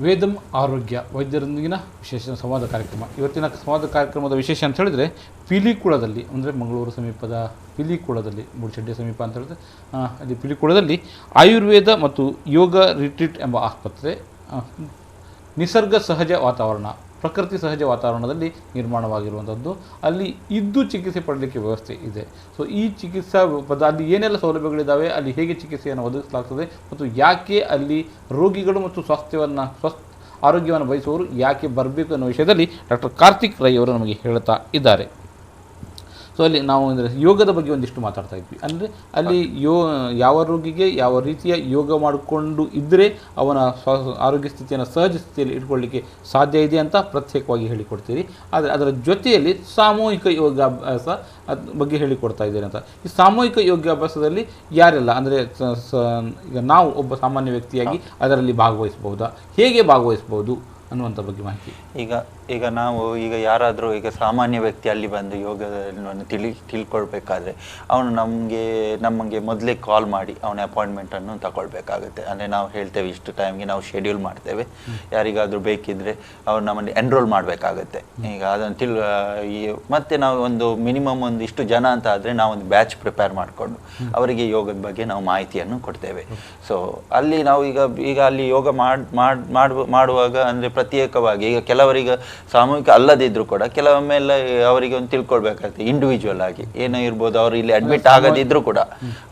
ವೇದಂ ಆರೋಗ್ಯ ವೈದ್ಯರೊಂದಿಗಿನ ವಿಶೇಷ ಸಂವಾದ ಕಾರ್ಯಕ್ರಮ. ಇವತ್ತಿನ ಸಂವಾದ ಕಾರ್ಯಕ್ರಮದ ವಿಶೇಷ ಅಂತ ಹೇಳಿದ್ರೆ ಪಿಲಿಕುಳದಲ್ಲಿ ಅಂದರೆ ಮಂಗಳೂರು ಸಮೀಪದ ಪಿಲಿಕುಳದಲ್ಲಿ ಮೂಡಶೆಡ್ಡಿ ಸಮೀಪ ಅಂತ ಹೇಳಿದ್ರೆ ಅಲ್ಲಿ ಪಿಲಿಕುಳದಲ್ಲಿ ಆಯುರ್ವೇದ ಮತ್ತು ಯೋಗ ರಿಟ್ರೀಟ್ ಎಂಬ ಆಸ್ಪತ್ರೆ ನಿಸರ್ಗ ಸಹಜ ವಾತಾವರಣ ಪ್ರಕೃತಿ ಸಹಜ ವಾತಾವರಣದಲ್ಲಿ ನಿರ್ಮಾಣವಾಗಿರುವಂಥದ್ದು. ಅಲ್ಲಿ ಇದ್ದು ಚಿಕಿತ್ಸೆ ಪಡಲಿಕ್ಕೆ ವ್ಯವಸ್ಥೆ ಇದೆ. ಸೊ ಈ ಚಿಕಿತ್ಸಾ ಅಲ್ಲಿ ಏನೆಲ್ಲ ಸೌಲಭ್ಯಗಳಿದ್ದಾವೆ, ಅಲ್ಲಿ ಹೇಗೆ ಚಿಕಿತ್ಸೆಯನ್ನು ಒದಗಿಸಲಾಗ್ತದೆ ಮತ್ತು ಯಾಕೆ ಅಲ್ಲಿ ರೋಗಿಗಳು ಮತ್ತು ಆರೋಗ್ಯವನ್ನು ಬಯಸುವವರು ಯಾಕೆ ಬರಬೇಕು ಅನ್ನೋ ವಿಷಯದಲ್ಲಿ ಡಾಕ್ಟರ್ ಕಾರ್ತಿಕ್ ರೈ ಅವರು ನಮಗೆ ಹೇಳ್ತಾ ಇದ್ದಾರೆ. ಸೊ ಅಲ್ಲಿ ನಾವು ಅಂದರೆ ಯೋಗದ ಬಗ್ಗೆ ಒಂದಿಷ್ಟು ಮಾತಾಡ್ತಾ ಇದ್ವಿ. ಅಂದರೆ ಅಲ್ಲಿ ಯಾವ ರೋಗಿಗೆ ಯಾವ ರೀತಿಯ ಯೋಗ ಮಾಡಿಕೊಂಡು ಇದ್ದರೆ ಅವನ ಆರೋಗ್ಯ ಸ್ಥಿತಿಯನ್ನು ಸಹಜ ಸ್ಥಿತಿಯಲ್ಲಿ ಇಟ್ಕೊಳ್ಳಿಕ್ಕೆ ಸಾಧ್ಯ ಇದೆ ಅಂತ ಪ್ರತ್ಯೇಕವಾಗಿ ಹೇಳಿಕೊಡ್ತೀರಿ. ಆದರೆ ಅದರ ಜೊತೆಯಲ್ಲಿ ಸಾಮೂಹಿಕ ಯೋಗಾಭ್ಯಾಸ ಬಗ್ಗೆ ಹೇಳಿಕೊಡ್ತಾ ಇದ್ದೀರಿ ಅಂತ. ಈ ಸಾಮೂಹಿಕ ಯೋಗಾಭ್ಯಾಸದಲ್ಲಿ ಯಾರೆಲ್ಲ ಅಂದರೆ ಈಗ ನಾವು ಒಬ್ಬ ಸಾಮಾನ್ಯ ವ್ಯಕ್ತಿಯಾಗಿ ಅದರಲ್ಲಿ ಭಾಗವಹಿಸಬಹುದಾ, ಹೇಗೆ ಭಾಗವಹಿಸಬಹುದು ಅನ್ನುವಂಥ ಬಗ್ಗೆ ಮಾಹಿತಿ. ಈಗ ನಾವು ಯಾರಾದರೂ ಸಾಮಾನ್ಯ ವ್ಯಕ್ತಿ ಅಲ್ಲಿ ಬಂದು ಯೋಗವನ್ನು ತಿಳ್ಕೊಳ್ಬೇಕಾದ್ರೆ ಅವನು ನಮಗೆ ಮೊದಲೇ ಕಾಲ್ ಮಾಡಿ ಅವನ ಅಪಾಯಿಂಟ್ಮೆಂಟನ್ನು ತಗೊಳ್ಬೇಕಾಗುತ್ತೆ. ಅಂದರೆ ನಾವು ಹೇಳ್ತೇವೆ ಇಷ್ಟು ಟೈಮ್ಗೆ ನಾವು ಶೆಡ್ಯೂಲ್ ಮಾಡ್ತೇವೆ, ಯಾರಿಗಾದರೂ ಬೇಕಿದ್ದರೆ ಅವ್ರು ನಮ್ಮನ್ನು ಎನ್ರೋಲ್ ಮಾಡಬೇಕಾಗುತ್ತೆ. ಈಗ ಅದನ್ನು ಮತ್ತೆ ನಾವು ಒಂದು ಮಿನಿಮಮ್ ಒಂದು ಇಷ್ಟು ಜನ ಅಂತ ಆದರೆ ನಾವು ಒಂದು ಬ್ಯಾಚ್ ಪ್ರಿಪೇರ್ ಮಾಡಿಕೊಂಡು ಅವರಿಗೆ ಯೋಗದ ಬಗ್ಗೆ ನಾವು ಮಾಹಿತಿಯನ್ನು ಕೊಡ್ತೇವೆ. ಸೊ ಅಲ್ಲಿ ನಾವು ಈಗ ಅಲ್ಲಿ ಯೋಗ ಮಾಡುವಾಗ ಅಂದರೆ ಪ್ರತ್ಯೇಕವಾಗಿ ಈಗ ಕೆಲವರಿಗೆ ಸಾಮೂಹಿಕ ಅಲ್ಲದಿದ್ರು ಕೂಡ ಕೆಲವೊಮ್ಮೆಲ್ಲ ಅವರಿಗೆ ಒಂದು ತಿಳ್ಕೊಳ್ಬೇಕಾಗ್ತದೆ ಇಂಡಿವಿಜುವಲ್ ಆಗಿ ಏನೋ ಇರ್ಬೋದು. ಅವರು ಇಲ್ಲಿ ಅಡ್ಮಿಟ್ ಆಗದಿದ್ರು ಕೂಡ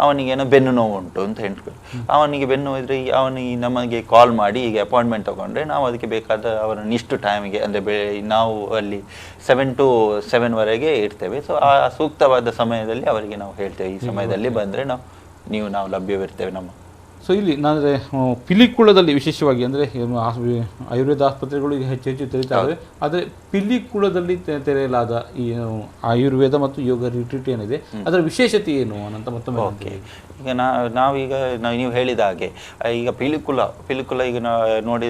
ಅವನಿಗೇನೋ ಬೆನ್ನು ನೋವು ಉಂಟು ಅಂತ ಹೇಳ್ಕೊಳ್ಳಿ, ಅವನಿಗೆ ಬೆನ್ನು ಇದ್ರೆ ಅವನಿಗೆ ನಮಗೆ ಕಾಲ್ ಮಾಡಿ ಈಗ ಅಪಾಯಿಂಟ್ಮೆಂಟ್ ತಗೊಂಡ್ರೆ ನಾವು ಅದಕ್ಕೆ ಬೇಕಾದ ಅವರನ್ನು ಇಷ್ಟು ಟೈಮಿಗೆ ಅಂದರೆ ನಾವು ಅಲ್ಲಿ 7 to 7 ವರೆಗೆ ಇರ್ತೇವೆ. ಸೊ ಆ ಸೂಕ್ತವಾದ ಸಮಯದಲ್ಲಿ ಅವರಿಗೆ ನಾವು ಹೇಳ್ತೇವೆ ಈ ಸಮಯದಲ್ಲಿ ಬಂದರೆ ನಾವು ಲಭ್ಯವಿರ್ತೇವೆ ನಮ್ಮ. ಸೊ ಇಲ್ಲಿ ನಾನಂದರೆ ಪಿಲಿಕುಳದಲ್ಲಿ ವಿಶೇಷವಾಗಿ ಅಂದರೆ ಆಯುರ್ವೇದ ಆಸ್ಪತ್ರೆಗಳು ಈಗ ಹೆಚ್ಚು ತೆರೀತಾ ಇದ್ದಾವೆ. ಆದರೆ ಪಿಲಿಕುಳದಲ್ಲಿ ತೆರೆಯಲಾದ ಈ ಆಯುರ್ವೇದ ಮತ್ತು ಯೋಗ ರಿಟ್ರೀಟ್ ಏನಿದೆ ಅದರ ವಿಶೇಷತೆ ಏನು ಅಂತ ಮತ್ತೊಮ್ಮೆ. ಈಗ ನೀವು ಹೇಳಿದ ಹಾಗೆ ಈಗ ಪಿಲಿಕುಳ ಈಗ ನೋಡಿ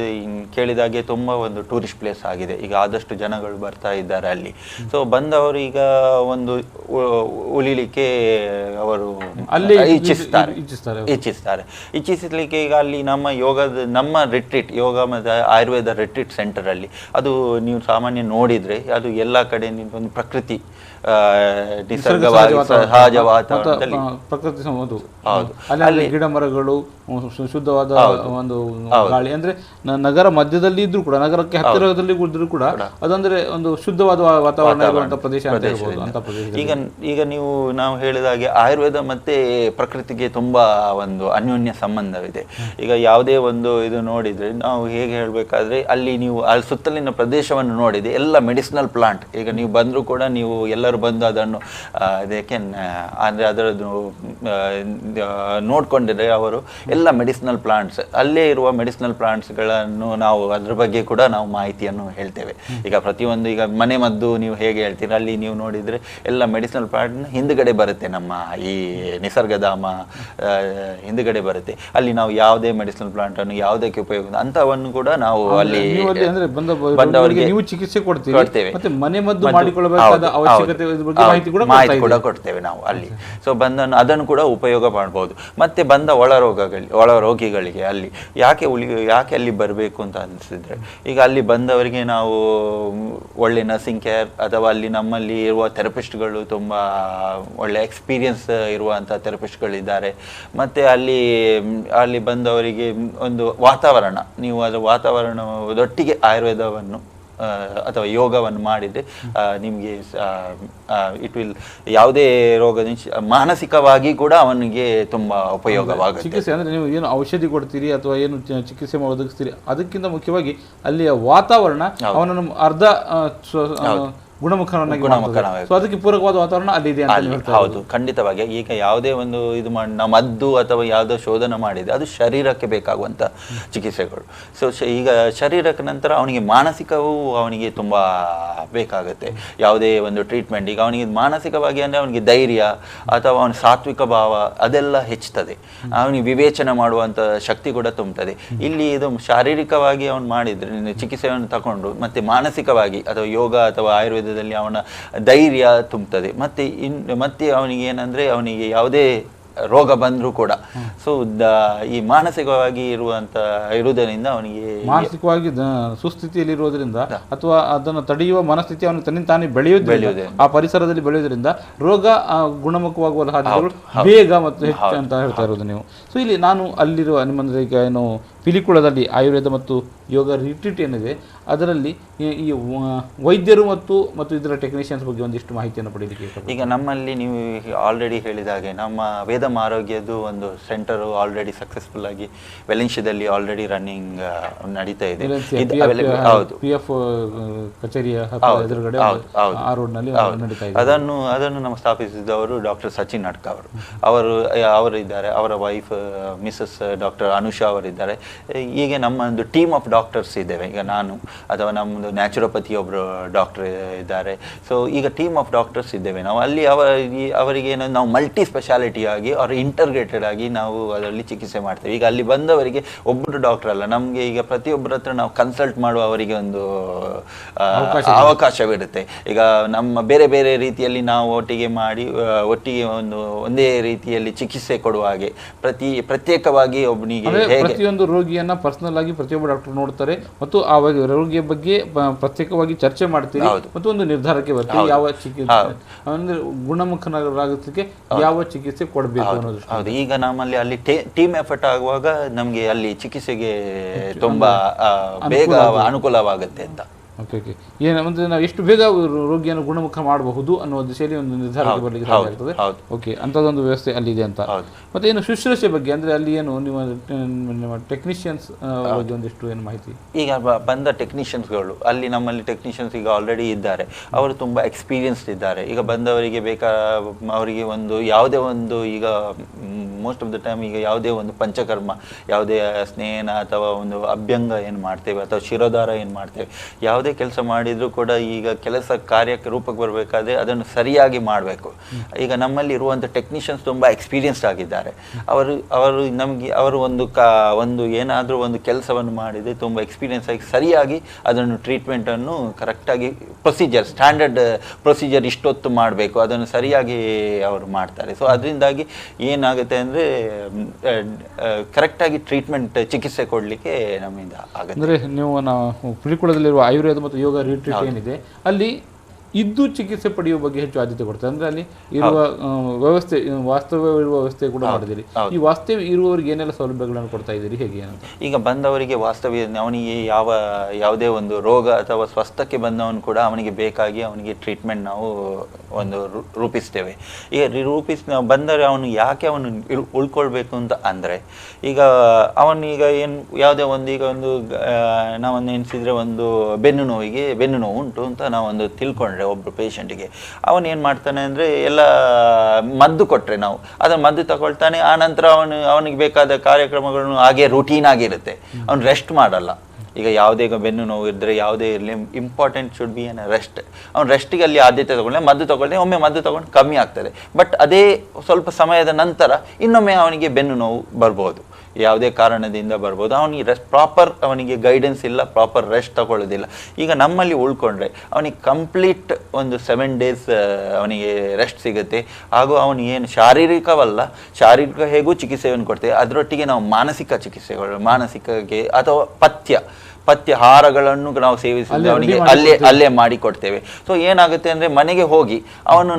ಕೇಳಿದ ಹಾಗೆ ತುಂಬ ಒಂದು ಟೂರಿಸ್ಟ್ ಪ್ಲೇಸ್ ಆಗಿದೆ. ಈಗ ಆದಷ್ಟು ಜನಗಳು ಬರ್ತಾ ಇದ್ದಾರೆ ಅಲ್ಲಿ. ಸೊ ಬಂದವರು ಈಗ ಒಂದು ಉಳಿಲಿಕ್ಕೆ ಅವರು ಇಚ್ಛಿಸ್ತಾರೆ. ಇಚ್ಛಿಸಲಿಕ್ಕೆ ಈಗ ಅಲ್ಲಿ ನಮ್ಮ ರಿಟ್ರೀಟ್ ಯೋಗ ಮತ್ತು ಆಯುರ್ವೇದ ರಿಟ್ರೀಟ್ ಸೆಂಟರಲ್ಲಿ ಅದು ನೀವು ಸಾಮಾನ್ಯ ನೋಡಿದರೆ ಅದು ಎಲ್ಲ ಕಡೆ ಒಂದು ಪ್ರಕೃತಿ ನಿಸರ್ಗವಾಗಿ ಸಹಜ ವಾತಾವರಣದಲ್ಲಿ ಪ್ರಕೃತಿ ಹೌದು, ಅಲ್ಲಿ ಗಿಡ ಮರಗಳು, ಶುದ್ಧವಾದ ಒಂದು ಗಾಳಿ. ಅಂದ್ರೆ ನಗರ ಮಧ್ಯದಲ್ಲಿ ಇದ್ರೂ ಕೂಡ, ನಗರಕ್ಕೆ ಹತ್ತಿರದಲ್ಲಿ ಇದ್ರೂ ಕೂಡ ಅದಂದ್ರೆ ಒಂದು ಶುದ್ಧವಾದ ವಾತಾವರಣ ಇರುವಂತಹ ಪ್ರದೇಶ ಅಂತ ಹೇಳ್ಬೋದು ಅಂತ ಪ್ರದೇಶ. ಈಗ ನಾವು ಹೇಳಿದಾಗೆ ಆಯುರ್ವೇದ ಮತ್ತೆ ಪ್ರಕೃತಿಗೆ ತುಂಬಾ ಒಂದು ಅನ್ಯೋನ್ಯ ಸಂಬಂಧವಿದೆ. ಈಗ ಯಾವುದೇ ಒಂದು ಇದು ನೋಡಿದ್ರೆ ನಾವು ಹೇಗೆ ಹೇಳ್ಬೇಕಾದ್ರೆ ಅಲ್ಲಿ ನೀವು ಅಲ್ಲಿ ಸುತ್ತಲಿನ ಪ್ರದೇಶವನ್ನು ನೋಡಿದೆ ಎಲ್ಲ ಮೆಡಿಸಿನಲ್ ಪ್ಲಾಂಟ್. ಈಗ ನೀವು ಬಂದರೂ ಕೂಡ ನೀವು ಎಲ್ಲರೂ ಬಂದು ಅದನ್ನು ಅದಕ್ಕೆ ಅಂದರೆ ಅದರದ್ದು ನೋಡ್ಕೊಂಡಿದ್ರೆ ಅವರು ಎಲ್ಲ ಮೆಡಿಸಿನಲ್ ಪ್ಲಾಂಟ್ಸ್, ಅಲ್ಲೇ ಇರುವ ಮೆಡಿಸಿನಲ್ ಪ್ಲಾಂಟ್ಸ್ಗಳನ್ನು ನಾವು ಅದ್ರ ಬಗ್ಗೆ ಕೂಡ ನಾವು ಮಾಹಿತಿಯನ್ನು ಹೇಳ್ತೇವೆ. ಈಗ ಪ್ರತಿಯೊಂದು ಈಗ ಮನೆ ಮದ್ದು ನೀವು ಹೇಗೆ ಹೇಳ್ತೀರ, ಅಲ್ಲಿ ನೀವು ನೋಡಿದರೆ ಎಲ್ಲ ಮೆಡಿಸಿನಲ್ ಪ್ಲಾಂಟ್ ಹಿಂದುಗಡೆ ಬರುತ್ತೆ, ನಮ್ಮ ಈ ನಿಸರ್ಗಧಾಮ ಹಿಂದುಗಡೆ ಬರುತ್ತೆ. ಅಲ್ಲಿ ನಾವು ಯಾವುದೇ ಮೆಡಿಸಿನಲ್ ಪ್ಲಾಂಟ್ ಅನ್ನು ಯಾವುದಕ್ಕೆ ಉಪಯೋಗ ಅಂಥವನ್ನು ಕೂಡ ನಾವು ಅಲ್ಲಿ ಬಂದವರಿಗೆ ನೀವು ಚಿಕಿತ್ಸೆ ಕೊಡ್ತೇವೆ, ಮತ್ತೆ ಮನೆ ಮದ್ದು ಮಾಡಿಕೊಳ್ಳಬೇಕಾದ ಅವಶ್ಯಕತೆ ಮಾಹಿತಿ ಕೂಡ ಕೊಡ್ತೇವೆ ನಾವು ಅಲ್ಲಿ. ಸೊ ಅದನ್ನು ಕೂಡ ಉಪಯೋಗ ಮಾಡಬಹುದು. ಮತ್ತೆ ಬಂದ ಒಳ ರೋಗಿಗಳಿಗೆ ಅಲ್ಲಿ ಯಾಕೆ ಅಲ್ಲಿ ಬರಬೇಕು ಅಂತ ಅನಿಸಿದ್ರೆ, ಈಗ ಅಲ್ಲಿ ಬಂದವರಿಗೆ ನಾವು ಒಳ್ಳೆ ನರ್ಸಿಂಗ್ ಕೇರ್ ಅಥವಾ ಅಲ್ಲಿ ನಮ್ಮಲ್ಲಿ ಇರುವ ಥೆರಪಿಸ್ಟ್ಗಳು ತುಂಬ ಒಳ್ಳೆ ಎಕ್ಸ್ಪೀರಿಯನ್ಸ್ ಇರುವಂಥ ಥೆರಪಿಸ್ಟ್ಗಳಿದ್ದಾರೆ. ಮತ್ತು ಅಲ್ಲಿ ಬಂದವರಿಗೆ ಒಂದು ವಾತಾವರಣ, ನೀವು ಅದರ ವಾತಾವರಣದೊಟ್ಟಿಗೆ ಆಯುರ್ವೇದವನ್ನು ಅಥವಾ ಯೋಗವನ್ನು ಮಾಡಿದರೆ ನಿಮಗೆ ಇಟ್ ವಿಲ್ ಯಾವುದೇ ರೋಗ ಮಾನಸಿಕವಾಗಿ ಕೂಡ ಅವನಿಗೆ ತುಂಬಾ ಉಪಯೋಗವಾಗುತ್ತೆ. ಚಿಕಿತ್ಸೆ ಅಂದ್ರೆ ನೀವು ಏನು ಔಷಧಿ ಕೊಡ್ತೀರಿ ಅಥವಾ ಏನು ಚಿಕಿತ್ಸೆ ಒದಗಿಸ್ತೀರಿ, ಅದಕ್ಕಿಂತ ಮುಖ್ಯವಾಗಿ ಅಲ್ಲಿಯ ವಾತಾವರಣ ಅವನನ್ನು ಅರ್ಧ ಗುಣಮುಖನಾಗಿ ಸೊ ಅದಕ್ಕೆ ಪೂರಕವಾದ ವಾತಾವರಣ ಅಲ್ಲಿ ಇದೆ ಅಂತ. ಹೌದು, ಖಂಡಿತವಾಗಿ. ಈಗ ಯಾವುದೇ ಒಂದು ಇದು ಮಾಡಿ ನಾವು ಮದ್ದು ಅಥವಾ ಯಾವುದೋ ಶೋಧನ ಮಾಡಿದೆ ಅದು ಶರೀರಕ್ಕೆ ಬೇಕಾಗುವಂಥ ಚಿಕಿತ್ಸೆಗಳು. ಸೊ ಈಗ ಶರೀರಕ್ಕೆ ನಂತರ ಅವನಿಗೆ ಮಾನಸಿಕವೂ ಅವನಿಗೆ ತುಂಬ ಬೇಕಾಗುತ್ತೆ. ಯಾವುದೇ ಒಂದು ಟ್ರೀಟ್ಮೆಂಟ್ ಈಗ ಅವನಿಗೆ ಮಾನಸಿಕವಾಗಿ ಅಂದರೆ ಅವನಿಗೆ ಧೈರ್ಯ ಅಥವಾ ಅವನ ಸಾತ್ವಿಕ ಭಾವ ಅದೆಲ್ಲ ಹೆಚ್ಚುತ್ತದೆ, ಅವನಿಗೆ ವಿವೇಚನೆ ಮಾಡುವಂಥ ಶಕ್ತಿ ಕೂಡ ತುಂಬುತ್ತದೆ. ಇಲ್ಲಿ ಇದು ಶಾರೀರಿಕವಾಗಿ ಅವನು ಮಾಡಿದರೆ ಚಿಕಿತ್ಸೆಯನ್ನು ತಗೊಂಡು ಮತ್ತೆ ಮಾನಸಿಕವಾಗಿ ಅಥವಾ ಯೋಗ ಅಥವಾ ಆಯುರ್ವೇದ ಅವನ ಧೈರ್ಯ ತುಂಬುತ್ತದೆ. ಮತ್ತೆ ಅವನಿಗೆ ಏನಂದ್ರೆ ಅವನಿಗೆ ಯಾವುದೇ ರೋಗ ಬಂದರೂ ಕೂಡ ಸೊ ಈ ಮಾನಸಿಕವಾಗಿ ಇರುವುದರಿಂದ ಅವನಿಗೆ ಮಾನಸಿಕವಾಗಿ ಸುಸ್ಥಿತಿಯಲ್ಲಿ ಇರುವುದರಿಂದ ಅಥವಾ ಅದನ್ನು ತಡೆಯುವ ಮನಸ್ಥಿತಿ ಅವನು ತನ್ನಿಂತಾನೇ ಬೆಳೆಯುವುದಿಲ್ಲ, ಆ ಪರಿಸರದಲ್ಲಿ ಬೆಳೆಯುವುದರಿಂದ ರೋಗ ಗುಣಮುಖವಾಗುವ ಸಾಧ್ಯತೆಗಳು ಬೇಗ ಮತ್ತು ಹೆಚ್ಚು ಅಂತ ಹೇಳ್ತಾ ಇರೋದು ನೀವು. ಸೊ ಇಲ್ಲಿ ನಾನು ಅಲ್ಲಿರುವ ನಿಮ್ಮಂದ್ರೆ ಈಗ ಏನು ಪಿಲಿಕುಳದಲ್ಲಿ ಆಯುರ್ವೇದ ಮತ್ತು ಯೋಗ ರಿಟ್ರೀಟ್ ಏನಿದೆ ಅದರಲ್ಲಿ ಈ ವೈದ್ಯರು ಮತ್ತು ಇದರ ಟೆಕ್ನಿಷಿಯನ್ಸ್ ಬಗ್ಗೆ ಒಂದಿಷ್ಟು ಮಾಹಿತಿಯನ್ನು ಪಡೆಯಲಿಕ್ಕೆ. ಈಗ ನಮ್ಮಲ್ಲಿ ನೀವು ಆಲ್ರೆಡಿ ಹೇಳಿದಾಗೆ ನಮ್ಮ ವೇದಮಾರೋಗ್ಯದ್ದು ಒಂದು ಸೆಂಟರು ಆಲ್ರೆಡಿ ಸಕ್ಸಸ್ಫುಲ್ ಆಗಿ ವೆಲೆನ್ಶಿಯಾದಲ್ಲಿ ಆಲ್ರೆಡಿ ರನ್ನಿಂಗ್ ನಡೀತಾ ಇದೆ. PF ಕಚೇರಿಯ ಎದುರುಗಡೆ ಆ ರೋಡ್ನಲ್ಲಿ ನಡೀತಾ ಇದೆ. ಅದನ್ನು ನಮ್ಮ ಸ್ಥಾಪಿಸಿದವರು ಡಾಕ್ಟರ್ ಸಚಿನ್ ನಡ್ಕ ಅವರು ಇದ್ದಾರೆ, ಅವರ ವೈಫ್ ಮಿಸಸ್ ಡಾಕ್ಟರ್ ಅನುಷಾ ಅವರಿದ್ದಾರೆ. ಹೀಗೆ ನಮ್ಮ ಒಂದು ಟೀಮ್ ಆಫ್ ಡಾಕ್ಟರ್ಸ್ ಇದ್ದೇವೆ. ಈಗ ನಾನು ಅಥವಾ ನಮ್ಮದು ನ್ಯಾಚುರೋಪತಿ ಒಬ್ಬರು ಡಾಕ್ಟರ್ ಇದ್ದಾರೆ. ಸೊ ಈಗ ಟೀಮ್ ಆಫ್ ಡಾಕ್ಟರ್ಸ್ ಇದ್ದೇವೆ ನಾವು ಅಲ್ಲಿ. ಅವರಿಗೆ ನಾವು ಮಲ್ಟಿ ಸ್ಪೆಷಾಲಿಟಿ ಆಗಿ ಅವ್ರು ಇಂಟರ್ಗ್ರೇಟೆಡ್ ಆಗಿ ನಾವು ಅದರಲ್ಲಿ ಚಿಕಿತ್ಸೆ ಮಾಡ್ತೇವೆ. ಈಗ ಅಲ್ಲಿ ಬಂದವರಿಗೆ ಒಬ್ಬರು ಡಾಕ್ಟರ್ ಅಲ್ಲ, ನಮಗೆ ಈಗ ಪ್ರತಿಯೊಬ್ಬರ ಹತ್ರ ನಾವು ಕನ್ಸಲ್ಟ್ ಮಾಡುವ ಅವರಿಗೆ ಒಂದು ಅವಕಾಶವಿರುತ್ತೆ. ಈಗ ನಮ್ಮ ಬೇರೆ ಬೇರೆ ರೀತಿಯಲ್ಲಿ ನಾವು ಒಟ್ಟಿಗೆ ಒಂದೇ ರೀತಿಯಲ್ಲಿ ಚಿಕಿತ್ಸೆ ಕೊಡುವ ಹಾಗೆ ಪ್ರತ್ಯೇಕವಾಗಿ ಒಬ್ಬನಿಗೆ ಪ್ರತಿಯೊಂದು ರೋಗಿಯನ್ನ ಪರ್ಸನಲ್ ಆಗಿ ಪ್ರತಿಯೊಬ್ಬ ಡಾಕ್ಟರ್ ನೋಡ್ತಾರೆ ಮತ್ತು ಆ ರೋಗಿಯ ಬಗ್ಗೆ ಪ್ರತ್ಯೇಕವಾಗಿ ಚರ್ಚೆ ಮಾಡ್ತೀವಿ ಮತ್ತು ಒಂದು ನಿರ್ಧಾರಕ್ಕೆ ಬರ್ತೀವಿ ಯಾವ ಚಿಕಿತ್ಸೆ ಅಂದ್ರೆ ಗುಣಮುಖರಾಗೋದಕ್ಕೆ ಯಾವ ಚಿಕಿತ್ಸೆ ಕೊಡಬೇಕು ಅನ್ನೋದು. ಹೌದು, ಈಗ ನಮ್ಮಲ್ಲಿ ಅಲ್ಲಿ ಟೀಮ್ ಎಫರ್ಟ್ ಆಗುವಾಗ ನಮಗೆ ಅಲ್ಲಿ ಚಿಕಿತ್ಸೆಗೆ ತುಂಬಾ ಬೇಗ ಅನುಕೂಲವಾಗುತ್ತೆ ಅಂತ. ಓಕೆ ಏನಂದ್ರೆ ನಾವು ಎಷ್ಟು ಬೇಗ ರೋಗಿಯನ್ನು ಗುಣಮುಖ ಮಾಡಬಹುದು ಅನ್ನೋ ದಿಶೆಯಲ್ಲಿ ಒಂದು ನಿರ್ಧಾರಕ್ಕೆ ಬರಲಿಕ್ಕೆ ಸಾಧ್ಯ ಆಗ್ತದೆ. ಓಕೆ, ಅಂಥದ್ದೊಂದು ವ್ಯವಸ್ಥೆ ಅಲ್ಲಿದೆ ಅಂತ. ಮತ್ತೆ ಏನು ಶುಶ್ರೂಷೆ ಬಗ್ಗೆ ಅಂದ್ರೆ ಅಲ್ಲಿ ಏನು ನಿಮ್ಮ ಟೆಕ್ನಿಷಿಯನ್ಸ್ ಬಗ್ಗೆ ಒಂದಿಷ್ಟು ಏನು ಮಾಹಿತಿ? ಈಗ ಬಂದ ಟೆಕ್ನಿಷಿಯನ್ಸ್ಗಳು ಅಲ್ಲಿ ನಮ್ಮಲ್ಲಿ ಟೆಕ್ನಿಷಿಯನ್ಸ್ ಈಗ ಆಲ್ರೆಡಿ ಇದ್ದಾರೆ, ಅವರು ತುಂಬ ಎಕ್ಸ್ಪೀರಿಯನ್ಸ್ಡ್ ಇದ್ದಾರೆ. ಈಗ ಬಂದವರಿಗೆ ಅವರಿಗೆ ಒಂದು ಯಾವುದೇ ಒಂದು ಈಗ ಮೋಸ್ಟ್ ಆಫ್ ದ ಟೈಮ್ ಈಗ ಯಾವುದೇ ಒಂದು ಪಂಚಕರ್ಮ, ಯಾವುದೇ ಸ್ನೇಹನ ಅಥವಾ ಒಂದು ಅಭ್ಯಂಗ ಏನು ಮಾಡ್ತೇವೆ ಅಥವಾ ಶಿರೋಧಾರ ಏನು ಮಾಡ್ತೇವೆ, ಯಾವುದೇ ಯಾವುದೇ ಕೆಲಸ ಮಾಡಿದರೂ ಕೂಡ ಈಗ ಕೆಲಸ ಕಾರ್ಯಕ್ಕೆ ರೂಪಕ್ಕೆ ಬರಬೇಕಾದ್ರೆ ಅದನ್ನು ಸರಿಯಾಗಿ ಮಾಡಬೇಕು. ಈಗ ನಮ್ಮಲ್ಲಿ ಇರುವಂಥ ಟೆಕ್ನಿಷಿಯನ್ಸ್ ತುಂಬ ಎಕ್ಸ್ಪೀರಿಯನ್ಸ್ಡ್ ಆಗಿದ್ದಾರೆ. ಅವರು ನಮಗೆ ಅವರು ಒಂದು ಏನಾದರೂ ಒಂದು ಕೆಲಸವನ್ನು ಮಾಡಿದರೆ ತುಂಬ ಎಕ್ಸ್ಪೀರಿಯನ್ಸ್ ಆಗಿ ಸರಿಯಾಗಿ ಅದನ್ನು ಟ್ರೀಟ್ಮೆಂಟನ್ನು ಕರೆಕ್ಟಾಗಿ ಸ್ಟ್ಯಾಂಡರ್ಡ್ ಪ್ರೊಸೀಜರ್ ಇಷ್ಟೊತ್ತು ಮಾಡಬೇಕು, ಅದನ್ನು ಸರಿಯಾಗಿ ಅವರು ಮಾಡ್ತಾರೆ. ಸೊ ಅದರಿಂದಾಗಿ ಏನಾಗುತ್ತೆ ಅಂದರೆ ಕರೆಕ್ಟಾಗಿ ಟ್ರೀಟ್ಮೆಂಟ್ ಚಿಕಿತ್ಸೆ ಕೊಡಲಿಕ್ಕೆ ನಮ್ಮಿಂದ ಆಗುತ್ತೆ. ಅಂದರೆ ನೀವು ಪಿಲಿಕುಳದಲ್ಲಿರುವ ಆಯುರ್ವೇದ ಮತ್ತು ಯೋಗ ರಿಟ್ರೀಟ್ ಏನಿದೆ ಅಲ್ಲಿ ಇದ್ದು ಚಿಕಿತ್ಸೆ ಪಡೆಯುವ ಬಗ್ಗೆ ಹೆಚ್ಚು ಆದ್ಯತೆ ಕೊಡ್ತಾರೆ. ಅಂದರೆ ಅಲ್ಲಿ ಇರುವ ವ್ಯವಸ್ಥೆ, ವಾಸ್ತವ್ಯ ಇರುವ ವ್ಯವಸ್ಥೆ ಕೂಡ ಮಾಡಿದ್ದೀರಿ. ಈ ವಾಸ್ತವ್ಯ ಇರುವವರಿಗೆ ಏನೆಲ್ಲ ಸೌಲಭ್ಯಗಳನ್ನು ಕೊಡ್ತಾ ಇದ್ದೀರಿ, ಹೇಗೆ ಏನಂತ? ಈಗ ಬಂದವರಿಗೆ ವಾಸ್ತವ್ಯ, ಅವನಿಗೆ ಯಾವುದೇ ಒಂದು ರೋಗ ಅಥವಾ ಸ್ವಸ್ಥಕ್ಕೆ ಬಂದವನು ಕೂಡ ಅವನಿಗೆ ಬೇಕಾಗಿ ಅವನಿಗೆ ಟ್ರೀಟ್ಮೆಂಟ್ ನಾವು ಒಂದು ರೂಪಿಸ್ತೇವೆ. ಈಗ ನಾವು ಬಂದರೆ ಅವನು ಯಾಕೆ ಅವನು ಉಳ್ಕೊಳ್ಬೇಕು ಅಂತ ಅಂದರೆ, ಈಗ ಅವನೀಗ ಏನು ಯಾವುದೇ ನಾವೊಂದು ಎನಿಸಿದರೆ ಒಂದು ಬೆನ್ನು ನೋವು ಉಂಟು ಅಂತ ನಾವೊಂದು ತಿಳ್ಕೊಂಡ್ರೆ ಒಬ್ಬರು ಪೇಷಂಟಿಗೆ ಅವನೇನು ಮಾಡ್ತಾನೆ ಅಂದರೆ ಎಲ್ಲ ಮದ್ದು ಕೊಟ್ಟರೆ ನಾವು ಅದನ್ನು ಮದ್ದು ತಗೊಳ್ತಾನೆ. ಆನಂತರ ಅವನಿಗೆ ಬೇಕಾದ ಕಾರ್ಯಕ್ರಮಗಳನ್ನು ಹಾಗೆ ರೂಟೀನ್ ಆಗಿರುತ್ತೆ, ಅವನು ರೆಸ್ಟ್ ಮಾಡಲ್ಲ. ಈಗ ಯಾವುದೇ ಬೆನ್ನು ನೋವು ಇದ್ದರೆ ಯಾವುದೇ ಇರಲಿ, important should be N rest. ಅವ್ನು ರೆಸ್ಟಿಗೆ ಅಲ್ಲಿ ಆದ್ಯತೆ ತಗೊಳ್ಳೆ, ಮದ್ದು ತಗೊಳ್ಳೆ, ಒಮ್ಮೆ ಮದ್ದು ತಗೊಂಡು ಕಮ್ಮಿ ಆಗ್ತದೆ. ಬಟ್ ಅದೇ ಸ್ವಲ್ಪ ಸಮಯದ ನಂತರ ಇನ್ನೊಮ್ಮೆ ಅವನಿಗೆ ಬೆನ್ನು ನೋವು ಬರ್ಬೋದು, ಯಾವುದೇ ಕಾರಣದಿಂದ ಬರ್ಬೋದು. ಅವನಿಗೆ ಅವನಿಗೆ ಗೈಡೆನ್ಸ್ ಇಲ್ಲ, ಪ್ರಾಪರ್ ರೆಸ್ಟ್ ತಗೊಳ್ಳೋದಿಲ್ಲ. ಈಗ ನಮ್ಮಲ್ಲಿ ಉಳ್ಕೊಂಡ್ರೆ ಅವನಿಗೆ ಕಂಪ್ಲೀಟ್ ಒಂದು 7 days ಅವನಿಗೆ ರೆಸ್ಟ್ ಸಿಗುತ್ತೆ. ಹಾಗೂ ಅವನಿಗೇನು ಶಾರೀರಿಕ ಹೇಗೂ ಚಿಕಿತ್ಸೆಯನ್ನು ಕೊಡ್ತೇವೆ, ಅದರೊಟ್ಟಿಗೆ ನಾವು ಮಾನಸಿಕ ಚಿಕಿತ್ಸೆಗಳು, ಮಾನಸಿಕಕ್ಕೆ ಅಥವಾ ಪಥ್ಯಹಾರಗಳನ್ನು ನಾವು ಸೇವಿಸಿದ್ರೆ ಅವನಿಗೆ ಅಲ್ಲೇ ಮಾಡಿಕೊಡ್ತೇವೆ. ಸೊ ಏನಾಗುತ್ತೆ ಅಂದರೆ ಮನೆಗೆ ಹೋಗಿ ಅವನು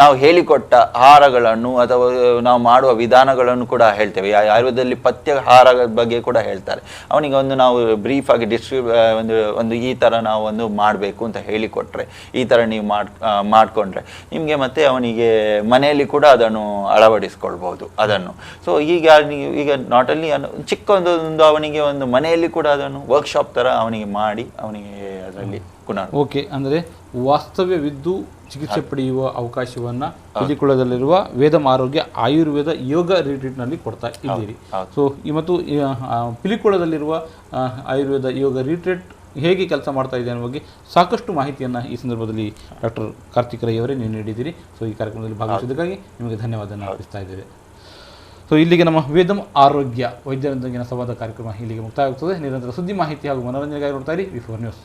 ನಾವು ಹೇಳಿಕೊಟ್ಟ ಆಹಾರಗಳನ್ನು ಅಥವಾ ನಾವು ಮಾಡುವ ವಿಧಾನಗಳನ್ನು ಕೂಡ ಹೇಳ್ತೇವೆ. ಆಯುರ್ವೇದದಲ್ಲಿ ಪಥ್ಯಹಾರ ಬಗ್ಗೆ ಕೂಡ ಹೇಳ್ತಾರೆ. ಅವನಿಗೆ ನಾವು ಬ್ರೀಫ್ ಆಗಿ ಒಂದು ಈ ಥರ ನಾವು ಒಂದು ಮಾಡಬೇಕು ಅಂತ ಹೇಳಿಕೊಟ್ರೆ, ಈ ಥರ ನೀವು ಮಾಡಿಕೊಂಡ್ರೆ ನಿಮಗೆ ಮತ್ತೆ ಅವನಿಗೆ ಮನೆಯಲ್ಲಿ ಕೂಡ ಅದನ್ನು ಅಳವಡಿಸ್ಕೊಳ್ಬೋದು ಅದನ್ನು. ಸೊ ಈಗ ನಾಟ್ ಓನ್ಲಿ ಚಿಕ್ಕ ಒಂದು ಅವನಿಗೆ ಒಂದು ಮನೆಯಲ್ಲಿ ಕೂಡ ಅದನ್ನು ವರ್ಕ್ಶಾಪ್ ಥರ ಅವನಿಗೆ ಮಾಡಿ ಅವನಿಗೆ ಅದರಲ್ಲಿ ಓಕೆ. ಅಂದರೆ ವಾಸ್ತವ್ಯವಿದ್ದು ಚಿಕಿತ್ಸೆ ಪಡೆಯುವ ಅವಕಾಶವನ್ನು ಪಿಲಿಕುಳದಲ್ಲಿರುವ ವೇದಮಾರೋಗ್ಯ ಆಯುರ್ವೇದ ಯೋಗ ರಿಟ್ರೀಟ್ನಲ್ಲಿ ಕೊಡ್ತಾ ಇದ್ದೀರಿ. ಸೊ ಮತ್ತು ಪಿಲಿಕುಳದಲ್ಲಿರುವ ಆಯುರ್ವೇದ ಯೋಗ ರಿಟ್ರೀಟ್ ಹೇಗೆ ಕೆಲಸ ಮಾಡ್ತಾ ಇದೆ ಅನ್ನೋ ಬಗ್ಗೆ ಸಾಕಷ್ಟು ಮಾಹಿತಿಯನ್ನು ಈ ಸಂದರ್ಭದಲ್ಲಿ ಡಾಕ್ಟರ್ ಕಾರ್ತಿಕ್ ರೈ ಅವರೇ ನೀವು ನೀಡಿದ್ದೀರಿ. ಸೊ ಈ ಕಾರ್ಯಕ್ರಮದಲ್ಲಿ ಭಾಗವಹಿಸಿದ್ದಕ್ಕಾಗಿ ನಿಮಗೆ ಧನ್ಯವಾದವನ್ನು ಅರ್ಪಿಸ್ತಾ ಇದ್ದೇವೆ. ಸೊ ಇಲ್ಲಿಗೆ ನಮ್ಮ ವೇದಂ ಆರೋಗ್ಯ ವೈದ್ಯರೊಂದಿಗಿನ ಸಂವಾದ ಕಾರ್ಯಕ್ರಮ ಇಲ್ಲಿಗೆ ಮುಕ್ತಾಯವಾಗುತ್ತದೆ. ನಿರಂತರ ಸುದ್ದಿ ಮಾಹಿತಿ ಹಾಗೂ ಮನೋರಂಜನೆಗಾಗಿ ನೋಡ್ತಾ ಇರಿ ವಿ4 ನ್ಯೂಸ್.